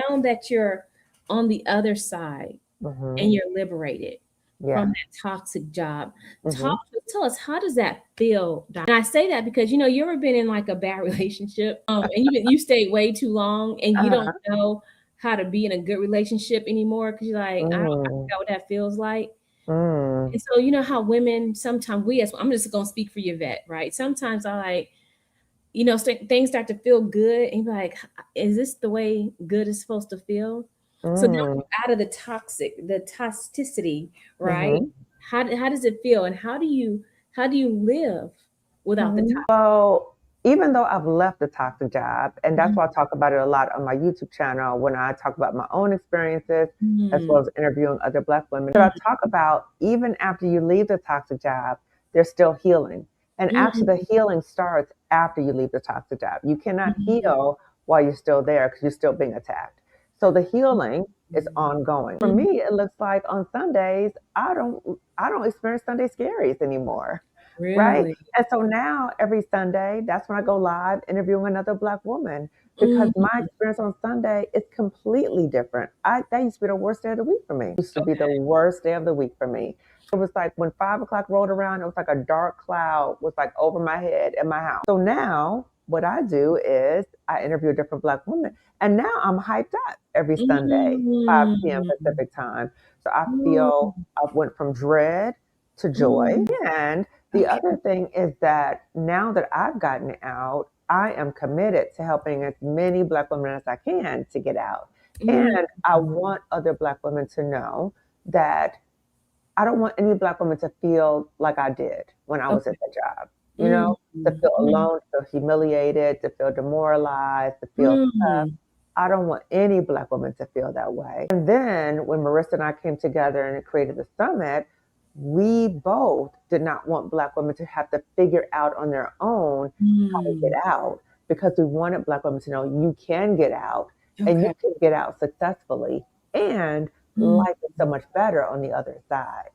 now that you're on the other side and Mhm. you're liberated from Yeah. that toxic job, Mhm. tell us, how does that feel? And I say that because you ever been in like a bad relationship, and you stayed way too long, and you don't Uh-huh. know how to be in a good relationship anymore because you're like, I Mm. forgot what that feels like. Mm. And so you know how women sometimes I'm just gonna speak for your vet, right? Sometimes I like, things start to feel good, and you're like, is this the way good is supposed to feel? So now Mm. you're out of the toxicity, right? Mhm. How does it feel, and how do you live without the toxic? Well, even though I've left the toxic job, and that's Mhm. why I talk about it a lot on my YouTube channel when I talk about my own experiences, as Mhm. well as interviewing other Black women, that I talk about even after you leave the toxic job, there's still healing. And actually, the Mhm. healing starts after you leave the toxic job. You cannot Mhm. heal while you're still there because you're still being attacked. So the healing is ongoing. For Mhm. me, it looks like on Sundays, I don't experience Sunday scaries anymore. Right? Really? And so now every Sunday, that's when I go live interviewing another Black woman because my Mhm. experience on Sunday is completely different. That used to be the worst day of the week for me. It used to be the Okay. worst day of the week for me. It was like when 5 o'clock rolled around, it was like a dark cloud was like over my head in my house. So now what I do is I interview a different Black woman. And now I'm hyped up every Sunday, 5 p.m. Mm. Pacific time. So I feel Mm. I went from dread to joy. Mm. And the Okay. other thing is that now that I've gotten out, I am committed to helping as many Black women as I can to get out. Mm. And I want other Black women to know that I don't want any Black woman to feel like I did when I was at Okay. the job, Mm. to feel Mm. alone, to feel humiliated, to feel demoralized, to feel tough. Mm. I don't want any Black woman to feel that way. And then when Marissa and I came together and created the summit, we both did not want Black women to have to figure out on their own how to get Mm. out because we wanted Black women to know you can get out and you Okay. can get out successfully and Mm. life is so much better on the other side.